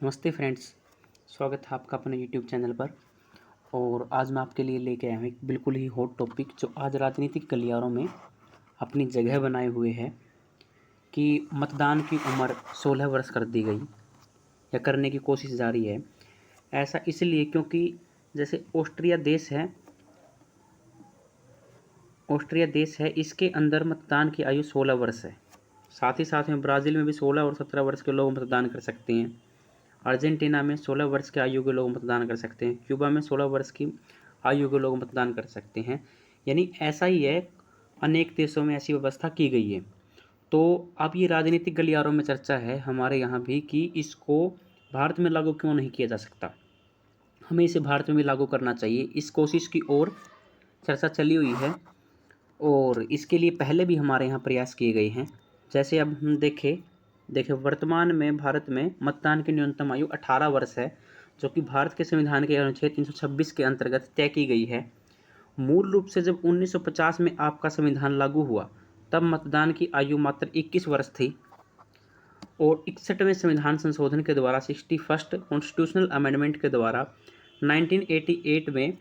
नमस्ते फ्रेंड्स, स्वागत है आपका अपने यूट्यूब चैनल पर। और आज मैं आपके लिए लेके आया हूँ एक बिल्कुल ही हॉट टॉपिक जो आज राजनीतिक गलियारों में अपनी जगह बनाए हुए है कि मतदान की उम्र 16 वर्ष कर दी गई या करने की कोशिश जारी है। ऐसा इसलिए क्योंकि जैसे ऑस्ट्रिया देश है, इसके अंदर मतदान की आयु 16 वर्ष है। साथ ही साथ में ब्राज़ील में भी 16 और 17 वर्ष के लोग मतदान कर सकते हैं। अर्जेंटीना में 16 वर्ष की आयु के लोग मतदान कर सकते हैं। क्यूबा में 16 वर्ष की आयु के लोग मतदान कर सकते हैं। यानी ऐसा ही है, अनेक देशों में ऐसी व्यवस्था की गई है। तो अब ये राजनीतिक गलियारों में चर्चा है हमारे यहाँ भी कि इसको भारत में लागू क्यों नहीं किया जा सकता। हमें इसे भारत में भी लागू करना चाहिए। इस कोशिश की ओर चर्चा चली हुई है और इसके लिए पहले भी हमारे यहाँ प्रयास किए गए हैं। जैसे अब हम देखें वर्तमान में भारत में मतदान की न्यूनतम आयु 18 वर्ष है, जो कि भारत के संविधान के अनुच्छेद 326 के अंतर्गत तय की गई है। मूल रूप से जब 1950 में आपका संविधान लागू हुआ तब मतदान की आयु मात्र 21 वर्ष थी और 61वें संविधान संशोधन के द्वारा 61st कॉन्स्टिट्यूशनल अमेंडमेंट के द्वारा 1988 में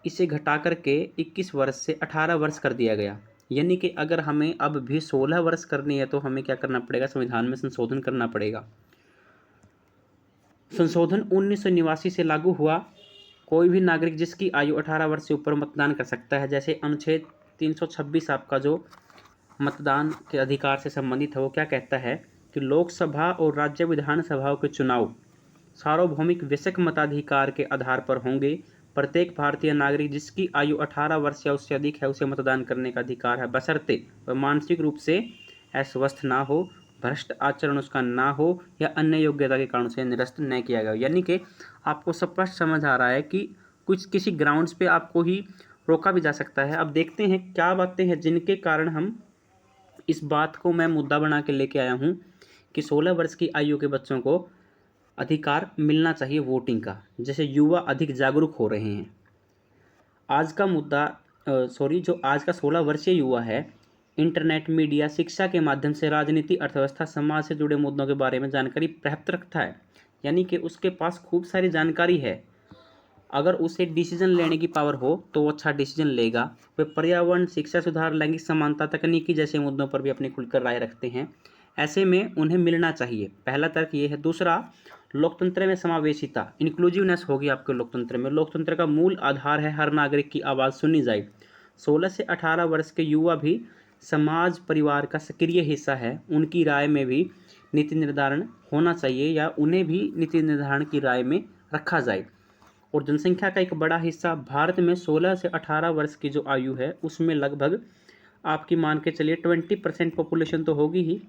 इसे घटा करके 21 वर्ष से 18 वर्ष कर दिया गया। यानी कि अगर हमें अब भी 16 वर्ष करनी है तो हमें क्या करना पड़ेगा, संविधान में संशोधन करना पड़ेगा। संशोधन 1989 से लागू हुआ। कोई भी नागरिक जिसकी आयु 18 वर्ष से ऊपर मतदान कर सकता है। जैसे अनुच्छेद 326 आपका जो मतदान के अधिकार से संबंधित है, वो क्या कहता है कि लोकसभा और राज्य विधानसभाओं के चुनाव सार्वभौमिक वयस्क मताधिकार के आधार पर होंगे। प्रत्येक भारतीय नागरिक जिसकी आयु 18 वर्ष या उससे अधिक है उसे मतदान करने का अधिकार है, बशर्ते वह मानसिक रूप से अस्वस्थ ना हो, भ्रष्ट आचरण उसका ना हो या अन्य योग्यता के कारण से निरस्त न किया गया। यानी कि आपको स्पष्ट समझ आ रहा है कि कुछ किसी ग्राउंड्स पे आपको ही रोका भी जा सकता है। अब देखते हैं क्या बातें हैं जिनके कारण हम इस बात को मैं मुद्दा बना के लेके आया हूँ कि 16 वर्ष की आयु के बच्चों को अधिकार मिलना चाहिए वोटिंग का। जैसे युवा अधिक जागरूक हो रहे हैं। आज का मुद्दा जो आज का 16 वर्षीय युवा है, इंटरनेट, मीडिया, शिक्षा के माध्यम से राजनीति, अर्थव्यवस्था, समाज से जुड़े मुद्दों के बारे में जानकारी प्राप्त रखता है। यानी कि उसके पास खूब सारी जानकारी है। अगर उसे डिसीजन लेने की पावर हो तो वो अच्छा डिसीजन लेगा। वे पर्यावरण, शिक्षा सुधार, लैंगिक समानता, तकनीकी जैसे मुद्दों पर भी अपनी खुलकर राय रखते हैं। ऐसे में उन्हें मिलना चाहिए। पहला तर्क ये है। दूसरा, लोकतंत्र में समावेशिता, इंक्लूसिवनेस होगी आपके लोकतंत्र में। लोकतंत्र का मूल आधार है हर नागरिक की आवाज़ सुनी जाए। 16 से 18 वर्ष के युवा भी समाज, परिवार का सक्रिय हिस्सा है। उनकी राय में भी नीति निर्धारण होना चाहिए या उन्हें भी नीति निर्धारण की राय में रखा जाए। और जनसंख्या का एक बड़ा हिस्सा भारत में 16 से 18 वर्ष की जो आयु है उसमें लगभग आपकी मान के चलिए 20% पॉपुलेशन तो होगी ही।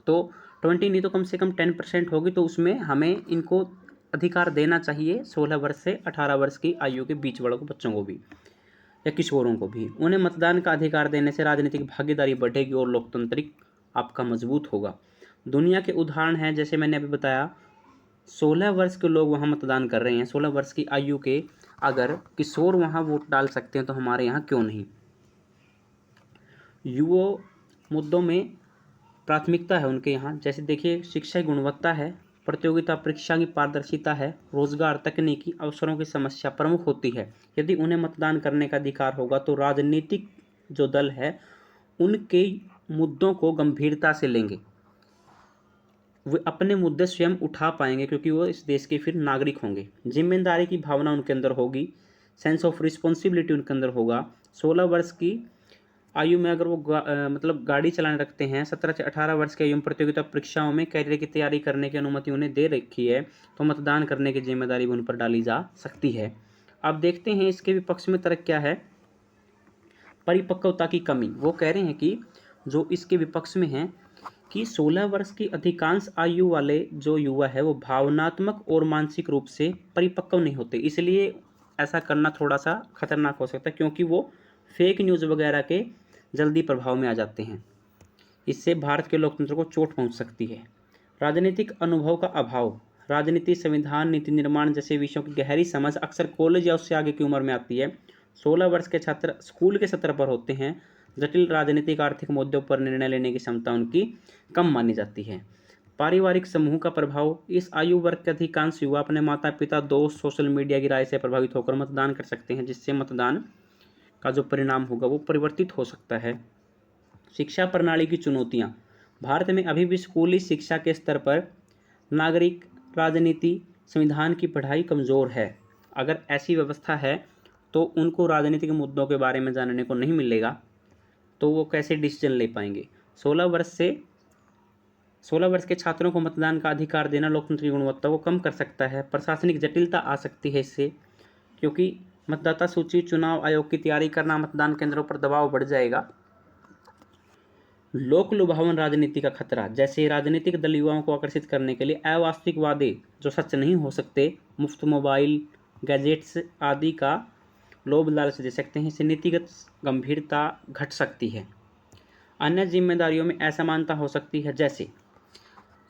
तो 20 नहीं तो कम से कम 10% होगी। तो उसमें हमें इनको अधिकार देना चाहिए 16 वर्ष से 18 वर्ष की आयु के बीच वालों को, बच्चों को भी या किशोरों को भी। उन्हें मतदान का अधिकार देने से राजनीतिक भागीदारी बढ़ेगी और लोकतांत्रिक आपका मजबूत होगा। दुनिया के उदाहरण हैं, जैसे मैंने अभी बताया 16 वर्ष के लोग वहाँ मतदान कर रहे हैं। 16 वर्ष की आयु के अगर किशोर वहाँ वोट डाल सकते हैं तो हमारे यहाँ क्यों नहीं। युवा मुद्दों में प्राथमिकता है उनके यहाँ। जैसे देखिए, शिक्षा की गुणवत्ता है, प्रतियोगिता परीक्षा की पारदर्शिता है, रोजगार, तकनीकी अवसरों की समस्या प्रमुख होती है। यदि उन्हें मतदान करने का अधिकार होगा तो राजनीतिक जो दल है उनके मुद्दों को गंभीरता से लेंगे। वे अपने मुद्दे स्वयं उठा पाएंगे क्योंकि वो इस देश के फिर नागरिक होंगे। जिम्मेदारी की भावना उनके अंदर होगी, सेंस ऑफ रिस्पॉन्सिबिलिटी उनके अंदर होगा। 16 वर्ष की आयु में अगर वो मतलब गाड़ी चलाने रखते हैं, 17 से 18 वर्ष की आयु में प्रतियोगिता परीक्षाओं में कैरियर की तैयारी करने की अनुमति उन्हें दे रखी है, तो मतदान करने की जिम्मेदारी भी उन पर डाली जा सकती है। अब देखते हैं इसके विपक्ष में तर्क क्या है। परिपक्वता की कमी। वो कह रहे हैं कि जो इसके विपक्ष में हैं कि 16 वर्ष की अधिकांश आयु वाले जो युवा है वो भावनात्मक और मानसिक रूप से परिपक्व नहीं होते, इसलिए ऐसा करना थोड़ा सा खतरनाक हो सकता है क्योंकि वो फेक न्यूज़ वगैरह के जल्दी प्रभाव में आ जाते हैं। इससे भारत के लोकतंत्र को चोट पहुंच सकती है। राजनीतिक अनुभव का अभाव। राजनीति, संविधान, नीति निर्माण जैसे विषयों की गहरी समझ अक्सर कॉलेज या उससे आगे की उम्र में आती है। 16 वर्ष के छात्र स्कूल के सत्र पर होते हैं। जटिल राजनीतिक, आर्थिक मुद्दों पर निर्णय लेने की क्षमता उनकी कम मानी जाती है। पारिवारिक समूह का प्रभाव, इस आयु वर्ग के अधिकांश युवा अपने माता पिता, दोस्त, सोशल मीडिया की राय से प्रभावित होकर मतदान कर सकते हैं, जिससे मतदान का जो परिणाम होगा वो परिवर्तित हो सकता है। शिक्षा प्रणाली की चुनौतियां, भारत में अभी भी स्कूली शिक्षा के स्तर पर नागरिक, राजनीति, संविधान की पढ़ाई कमज़ोर है। अगर ऐसी व्यवस्था है तो उनको राजनीतिक मुद्दों के बारे में जानने को नहीं मिलेगा, तो वो कैसे डिसीजन ले पाएंगे। 16 वर्ष के छात्रों को मतदान का अधिकार देना लोकतंत्र की गुणवत्ता को कम कर सकता है। प्रशासनिक जटिलता आ सकती है इससे, क्योंकि मतदाता सूची, चुनाव आयोग की तैयारी करना, मतदान केंद्रों पर दबाव बढ़ जाएगा। लोक लुभावन राजनीति का खतरा, जैसे राजनीतिक दल युवाओं को आकर्षित करने के लिए अवास्तविक वादे जो सच नहीं हो सकते, मुफ्त मोबाइल, गैजेट्स आदि का लोभ लालच दे सकते हैं। इससे नीतिगत गंभीरता घट सकती है। अन्य जिम्मेदारियों में असमानता हो सकती है, जैसे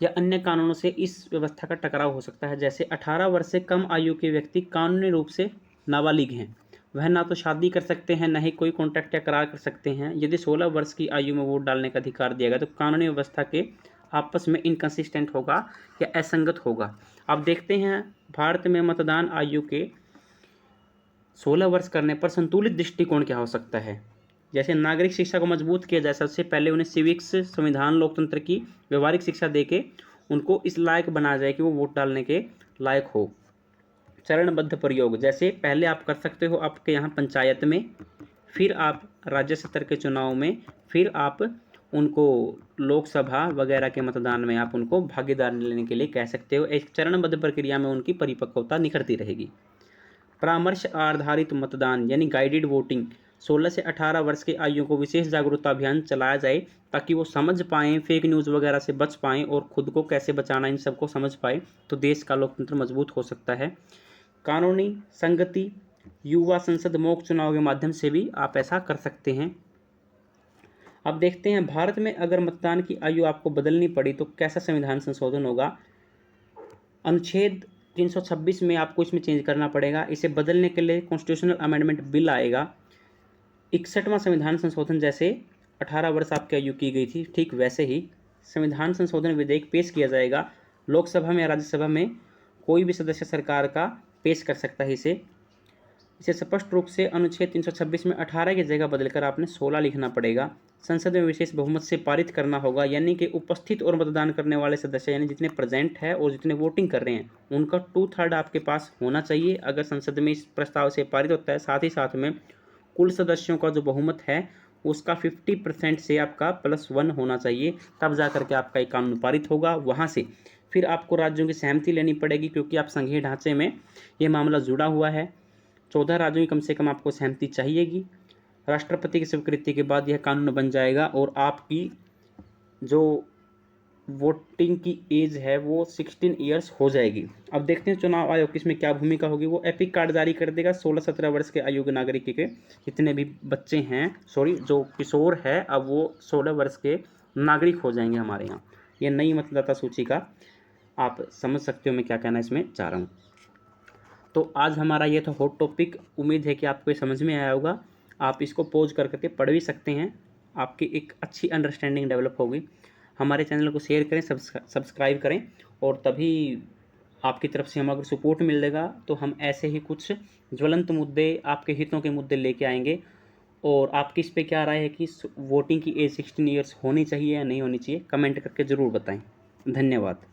या अन्य कानूनों से इस व्यवस्था का टकराव हो सकता है। जैसे 18 वर्ष से कम आयु के व्यक्ति कानूनी रूप से नाबालिग हैं, वह ना तो शादी कर सकते हैं, न ही कोई कॉन्ट्रैक्ट या करार कर सकते हैं। यदि 16 वर्ष की आयु में वोट डालने का अधिकार दिया गया तो कानूनी व्यवस्था के आपस में इनकंसिस्टेंट होगा या असंगत होगा। अब देखते हैं भारत में मतदान आयु के 16 वर्ष करने पर संतुलित दृष्टिकोण क्या हो सकता है। जैसे नागरिक शिक्षा को मजबूत किया जाए, सबसे पहले उन्हें सिविक्स, संविधान, लोकतंत्र की व्यवहारिक शिक्षा देके उनको इस लायक बनाया जाए कि वो वोट डालने के लायक हो। चरणबद्ध प्रयोग, जैसे पहले आप कर सकते हो आपके यहाँ पंचायत में, फिर आप राज्य स्तर के चुनाव में, फिर आप उनको लोकसभा वगैरह के मतदान में आप उनको भागीदार लेने के लिए कह सकते हो। एक चरणबद्ध प्रक्रिया में उनकी परिपक्वता निखरती रहेगी। परामर्श आधारित मतदान यानी गाइडेड वोटिंग, 16 से 18 वर्ष की आयु को विशेष जागरूकता अभियान चलाया जाए ताकि वो समझ पाएँ, फेक न्यूज़ वगैरह से बच पाएँ और खुद को कैसे बचाना इन सबको समझ पाए, तो देश का लोकतंत्र मजबूत हो सकता है। कानूनी संगति, युवा संसद मॉक चुनाव के माध्यम से भी आप ऐसा कर सकते हैं। अब देखते हैं भारत में अगर मतदान की आयु आपको बदलनी पड़ी तो कैसा संविधान संशोधन होगा। अनुच्छेद 326 में आपको इसमें चेंज करना पड़ेगा। इसे बदलने के लिए कॉन्स्टिट्यूशनल अमेंडमेंट बिल आएगा। 61वां संविधान संशोधन, जैसे 18 वर्ष आपकी आयु की गई थी, ठीक वैसे ही संविधान संशोधन विधेयक पेश किया जाएगा। लोकसभा में या राज्यसभा में कोई भी सदस्य सरकार का पेश कर सकता है इसे स्पष्ट रूप से अनुच्छेद 326 में 18 की जगह बदलकर आपने 16 लिखना पड़ेगा। संसद में विशेष बहुमत से पारित करना होगा, यानी कि उपस्थित और मतदान करने वाले सदस्य यानी जितने प्रेजेंट है और जितने वोटिंग कर रहे हैं उनका 2/3 आपके पास होना चाहिए अगर संसद में इस प्रस्ताव से पारित होता है। साथ ही साथ में कुल सदस्यों का जो बहुमत है उसका 50% से आपका +1 होना चाहिए, तब जा करके आपका एक कानून पारित होगा। वहाँ से फिर आपको राज्यों की सहमति लेनी पड़ेगी, क्योंकि आप संघीय ढांचे में ये मामला जुड़ा हुआ है। 14 राज्यों की कम से कम आपको सहमति चाहिएगी। राष्ट्रपति की स्वीकृति के बाद यह कानून बन जाएगा और आपकी जो वोटिंग की एज है वो 16 ईयर्स हो जाएगी। अब देखते हैं चुनाव आयोग की इसमें क्या भूमिका होगी। वो एपिक कार्ड जारी कर देगा 16-17 वर्ष के आयु के नागरिक के जितने भी बच्चे हैं, जो किशोर है, अब वो 16 वर्ष के नागरिक हो जाएंगे हमारे यहाँ। ये नई मतदाता सूची का आप समझ सकते हो मैं क्या कहना इसमें चाह रहा हूँ। तो आज हमारा ये था हॉट टॉपिक। उम्मीद है कि आपको ये समझ में आया होगा। आप इसको पॉज कर करके पढ़ भी सकते हैं, आपकी एक अच्छी अंडरस्टैंडिंग डेवलप होगी। हमारे चैनल को शेयर करें, सब्सक्राइब करें, और तभी आपकी तरफ से हमें अगर सपोर्ट मिलेगा तो हम ऐसे ही कुछ ज्वलंत मुद्दे, आपके हितों के मुद्दे लेके आएंगे। और आपकी इस पे क्या राय है कि वोटिंग की एज 16 ईयर्स होनी चाहिए या नहीं होनी चाहिए, कमेंट करके ज़रूर बताएं। धन्यवाद।